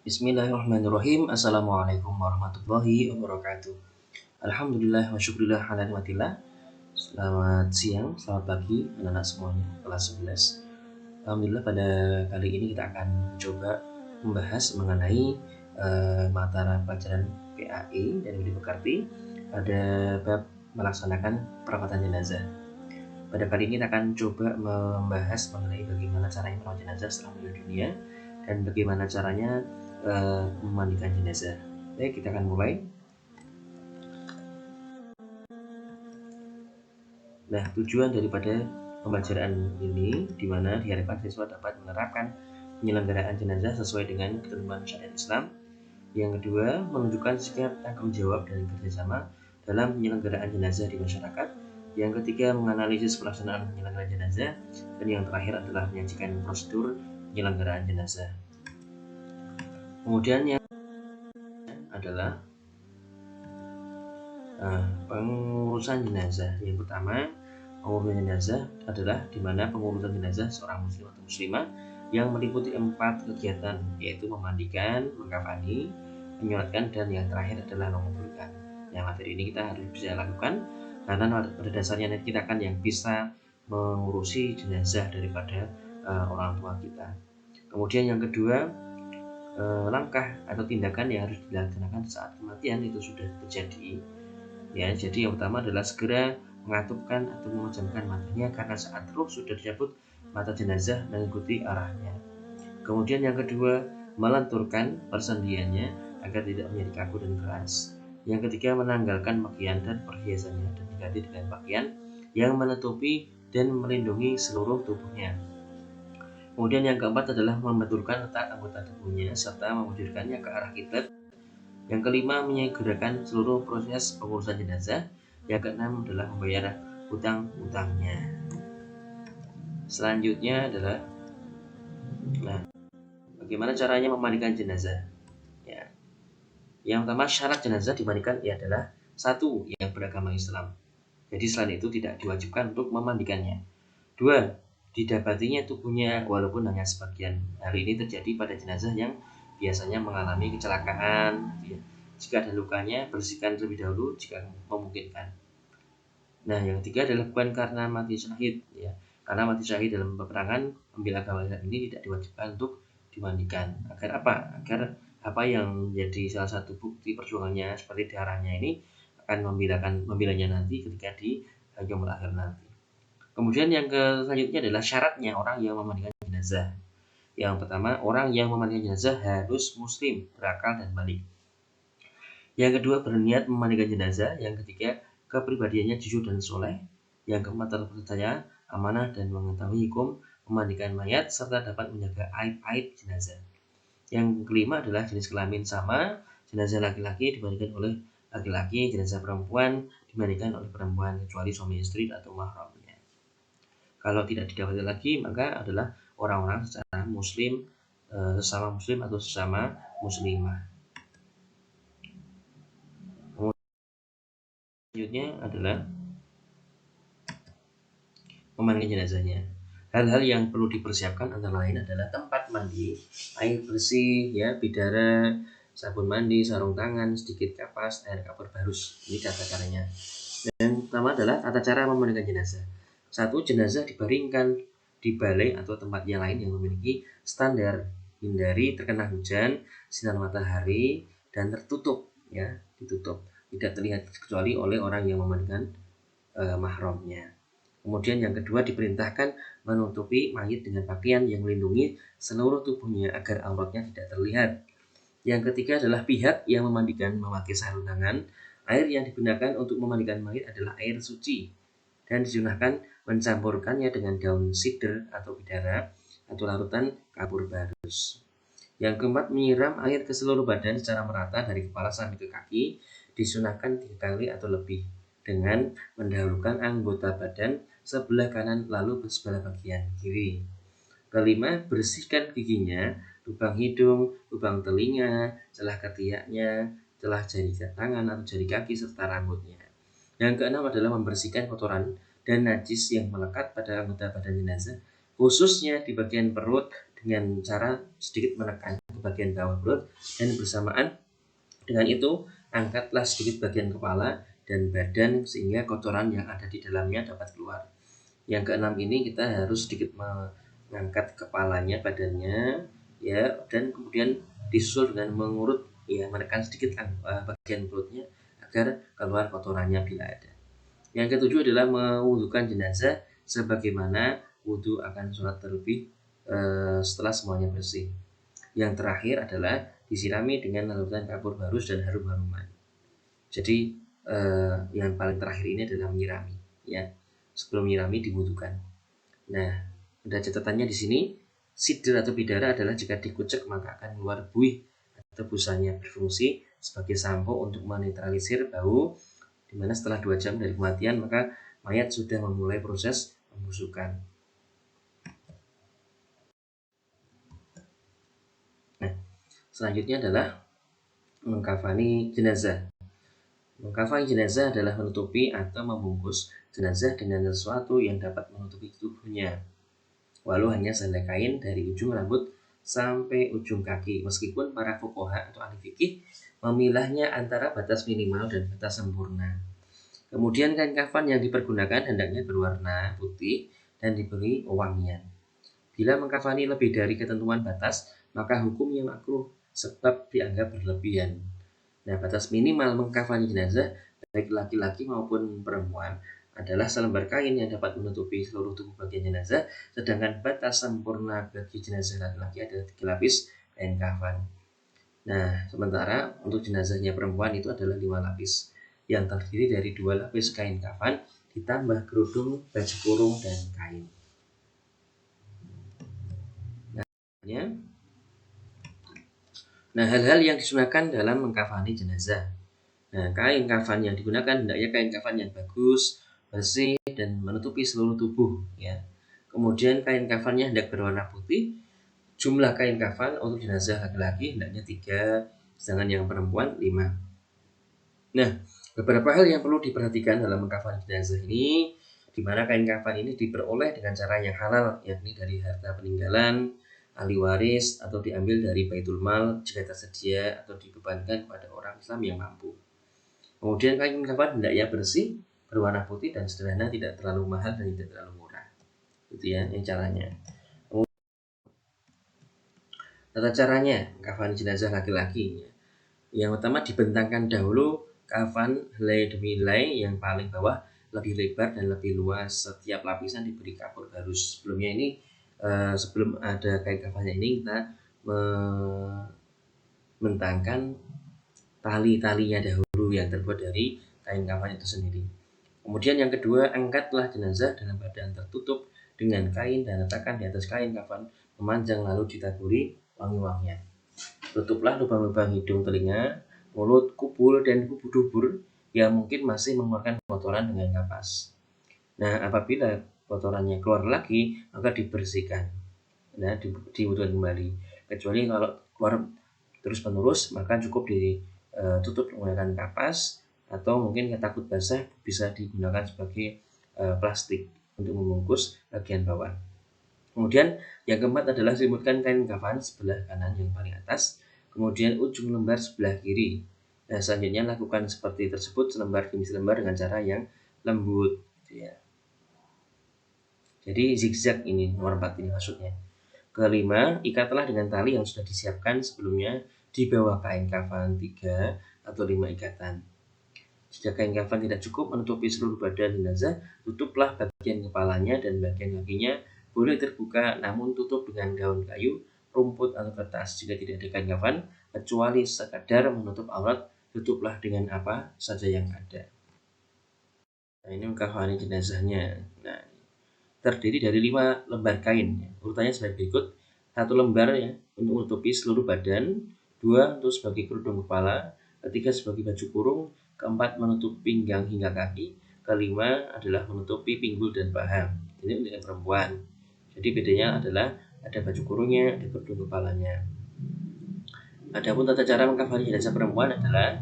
Bismillahirrahmanirrahim. Assalamualaikum warahmatullahi wabarakatuh. Alhamdulillah wa syukurillah ala nikmatillah. Selamat siang, selamat pagi anak-anak semuanya kelas 11. Alhamdulillah pada kali ini kita akan coba membahas mengenai mata pelajaran PAE dan Budi Pekerti pada bab melaksanakan perawatan jenazah. Pada kali ini kita akan coba membahas mengenai bagaimana caranya merawat jenazah setelah meninggal dunia dan bagaimana caranya memandikan jenazah. Baik, kita akan mulai. Nah, tujuan daripada pembelajaran ini di mana diharapkan siswa dapat menerapkan penyelenggaraan jenazah sesuai dengan ketentuan syariat Islam. Yang kedua, menunjukkan sikap tanggung jawab dan kerjasama dalam penyelenggaraan jenazah di masyarakat. Yang ketiga, menganalisis pelaksanaan penyelenggaraan jenazah. Dan yang terakhir adalah menyajikan prosedur penyelenggaraan jenazah. Kemudian yang adalah pengurusan jenazah. Yang pertama, pengurusan jenazah adalah di mana pengurusan jenazah seorang muslim atau muslimah yang meliputi 4 kegiatan, yaitu memandikan, mengkafani, menyolatkan, dan yang terakhir adalah menguburkan. Yang materi ini kita harus bisa lakukan karena pada dasarnya nanti kita akan yang bisa mengurusi jenazah daripada orang tua kita. Kemudian yang kedua, langkah atau tindakan yang harus dilaksanakan saat kematian itu sudah terjadi. Ya, jadi yang pertama adalah segera mengatupkan atau memejamkan matanya karena saat ruh sudah dicabut, mata jenazah mengikuti arahnya. Kemudian yang kedua, melenturkan persendiannya agar tidak menjadi kaku dan keras. Yang ketiga, menanggalkan pakaian dan perhiasannya dan diganti dengan pakaian yang menutupi dan melindungi seluruh tubuhnya. Kemudian yang keempat adalah membetulkan letak anggota tubuhnya serta memujudkannya ke arah kiblat. Yang kelima, menyegerakan seluruh proses pengurusan jenazah. Yang keenam adalah membayar hutang-hutangnya. Selanjutnya adalah bagaimana caranya memandikan jenazah. Ya. Yang pertama, syarat jenazah dimandikan adalah 1. Yang beragama Islam. Jadi selain itu tidak diwajibkan untuk memandikannya. 2. Didapatinya tubuhnya walaupun hanya sebagian. Hal ini terjadi pada jenazah yang biasanya mengalami kecelakaan. Jika ada lukanya, bersihkan terlebih dahulu jika memungkinkan. Nah, yang ketiga adalah bukan karena mati syahid, ya. Karena mati syahid dalam peperangan membela agama ini tidak diwajibkan untuk dimandikan. Agar apa? Agar apa yang menjadi salah satu bukti perjuangannya seperti darahnya ini akan membelanya nanti ketika di yaumul akhir nanti. Kemudian yang selanjutnya adalah syaratnya orang yang memandikan jenazah. Yang pertama, orang yang memandikan jenazah harus muslim, berakal dan balik. Yang kedua, berniat memandikan jenazah. Yang ketiga, kepribadiannya jujur dan soleh. Yang keempat, terpercaya, amanah dan mengetahui hukum memandikan mayat serta dapat menjaga aib-aib jenazah. Yang kelima adalah jenis kelamin sama. Jenazah laki-laki dimandikan oleh laki-laki, jenazah perempuan dimandikan oleh perempuan kecuali suami istri atau mahramnya. Kalau tidak didapati lagi, maka adalah orang-orang secara muslim, sesama muslim atau sesama muslimah. Selanjutnya adalah memandikan jenazahnya. Hal-hal yang perlu dipersiapkan antara lain adalah tempat mandi, air bersih, ya, bidara, sabun mandi, sarung tangan, sedikit kapas, air kapur barus. Ini tata caranya. Dan pertama adalah tata cara memandikan jenazah. 1. Jenazah dibaringkan di balai atau tempat yang lain yang memiliki standar. Hindari terkena hujan, sinar matahari, dan tertutup, ya, ditutup. Tidak terlihat kecuali oleh orang yang memandikan mahramnya. Kemudian yang kedua, diperintahkan menutupi mayit dengan pakaian yang melindungi seluruh tubuhnya agar auratnya tidak terlihat. Yang ketiga adalah pihak yang memandikan memakai sarung tangan. Air yang digunakan untuk memandikan mayit adalah air suci dan disunahkan mencampurkannya dengan daun sider atau bidara atau larutan kapur barus. Yang keempat, menyiram air ke seluruh badan secara merata dari kepala sampai ke kaki. Disunahkan 3 kali atau lebih dengan mendahulukan anggota badan sebelah kanan lalu ke sebelah bagian kiri. Kelima, bersihkan giginya, lubang hidung, lubang telinga, celah ketiaknya, celah jari tangan atau jari kaki serta rambutnya. Yang keenam adalah membersihkan kotoran dan najis yang melekat pada anggota badan jenazah, khususnya di bagian perut dengan cara sedikit menekan ke bagian bawah perut, dan bersamaan dengan itu angkatlah sedikit bagian kepala dan badan sehingga kotoran yang ada di dalamnya dapat keluar. Yang keenam ini kita harus sedikit mengangkat kepalanya, badannya ya, dan kemudian disusul dengan mengurut ya, menekan sedikit bagian perutnya agar keluar kotorannya bila ada. Yang ketujuh adalah mewudukan jenazah sebagaimana wudhu akan sholat terlebih setelah semuanya bersih. Yang terakhir adalah disirami dengan larutan kapur barus dan harum-haruman. Jadi yang paling terakhir ini adalah menyirami ya. Sebelum menyirami diwudukan. Nah, ada catatannya di sini, sidr atau bidara adalah jika dikucek maka akan keluar buih atau busanya, berfungsi sebagai sampo untuk menetralisir bau, dimana setelah 2 jam dari kematian maka mayat sudah memulai proses pembusukan. Nah, selanjutnya adalah mengkafani jenazah. Mengkafani jenazah adalah menutupi atau membungkus jenazah dengan sesuatu yang dapat menutupi tubuhnya, walau hanya sehelai kain dari ujung rambut sampai ujung kaki, meskipun para fuqaha atau ahli fikih memilahnya antara batas minimal dan batas sempurna. Kemudian kain kafan yang dipergunakan hendaknya berwarna putih dan diberi wangian. Bila mengkafani lebih dari ketentuan batas, maka hukumnya makruh sebab dianggap berlebihan. Nah, batas minimal mengkafani jenazah baik laki-laki maupun perempuan adalah selembar kain yang dapat menutupi seluruh tubuh bagian jenazah, sedangkan batas sempurna bagi jenazah laki-laki adalah 3 lapis kain kafan. Nah, sementara untuk jenazahnya perempuan itu adalah 5 lapis yang terdiri dari 2 lapis kain kafan ditambah kerudung, baju kurung, dan kain. Nah, hal-hal yang disunahkan dalam mengkafani jenazah. Nah, kain kafan yang digunakan hendaknya kain kafan yang bagus, bersih, dan menutupi seluruh tubuh ya. Kemudian kain kafannya hendak berwarna putih. Jumlah kain kafan untuk jenazah laki-laki hendaknya 3, sedangkan yang perempuan 5. Nah, beberapa hal yang perlu diperhatikan dalam mengkafani jenazah ini, di mana kain kafan ini diperoleh dengan cara yang halal, yakni dari harta peninggalan, ahli waris, atau diambil dari baitul mal jika tersedia atau dibebankan pada orang Islam yang mampu. Kemudian kain kafan hendaknya bersih, berwarna putih dan sederhana, tidak terlalu mahal dan tidak terlalu murah. Itu ya yang caranya. Tata caranya kafan jenazah laki-laki. Yang pertama, dibentangkan dahulu kafan helai demi helai, yang paling bawah lebih lebar dan lebih luas. Setiap lapisan diberi kapur barus. Sebelumnya ini sebelum ada kain kafannya ini kita membentangkan tali-talinya dahulu yang terbuat dari kain kafan itu sendiri. Kemudian yang kedua, angkatlah jenazah dalam keadaan tertutup dengan kain dan letakkan di atas kain kafan memanjang, lalu ditaburi wangi-wangian. Tutuplah lubang-lubang hidung, telinga, mulut, kupul, dan kubu dubur yang mungkin masih mengeluarkan kotoran dengan kapas. Nah, apabila kotorannya keluar lagi, maka dibersihkan. Nah, diwudhukan kembali. Kecuali kalau keluar terus-menerus, maka cukup ditutup menggunakan kapas, atau mungkin takut basah bisa digunakan sebagai plastik untuk membungkus bagian bawah. Kemudian yang keempat adalah selimutkan kain kafan sebelah kanan yang paling atas, kemudian ujung lembar sebelah kiri. Nah, selanjutnya lakukan seperti tersebut selembar demi selembar dengan cara yang lembut ya. Jadi zigzag ini nomor 4 ini maksudnya. Kelima, ikatlah dengan tali yang sudah disiapkan sebelumnya di bawah kain kafan 3 atau 5 ikatan. Jika kain kafan tidak cukup menutupi seluruh badan jenazah, tutuplah bagian kepalanya dan bagian kakinya. Boleh terbuka, namun tutup dengan daun kayu, rumput, atau kertas. Jika tidak ada kain kafan, kecuali sekadar menutup aurat, tutuplah dengan apa saja yang ada. Nah, ini mengkafani jenazahnya. Nah, terdiri dari 5 lembar kain. Urutannya sebagai berikut: 1 lembar ya untuk menutupi seluruh badan, 2 untuk sebagai kerudung kepala, 3 sebagai baju kurung, 4 menutup pinggang hingga kaki, 5 adalah menutupi pinggul dan paha. Ini untuk yang perempuan. Jadi bedanya adalah ada baju kurungnya, ada kerudung kepalanya. Adapun tata cara mengkafani jenazah perempuan adalah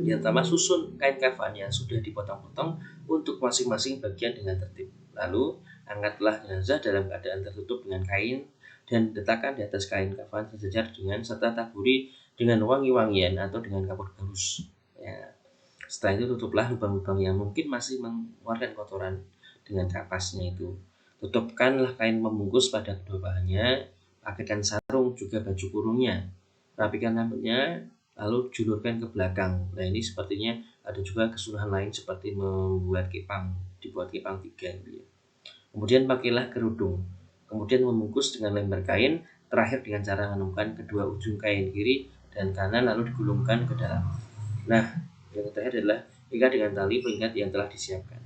yang pertama, susun kain kafan yang sudah dipotong-potong untuk masing-masing bagian dengan tertib. Lalu angkatlah jenazah dalam keadaan tertutup dengan kain, dan letakkan di atas kain kafan sejajar dengan serta taburi dengan wangi-wangian atau dengan kapur barus. Ya. Setelah itu tutuplah lubang-lubang yang mungkin masih mengeluarkan kotoran dengan kapasnya itu. Tutupkanlah kain pembungkus pada kedua bahannya, pakaikan sarung juga baju kurungnya. Rapikan rambutnya, lalu julurkan ke belakang. Nah ini sepertinya ada juga kesunahan lain seperti dibuat kepang 3 gitu ya. Kemudian pakailah kerudung. Kemudian membungkus dengan lembar kain, terakhir dengan cara menemukan kedua ujung kain kiri dan kanan lalu digulungkan ke dalam. Nah, yang terakhir adalah ikat dengan tali pengikat yang telah disiapkan.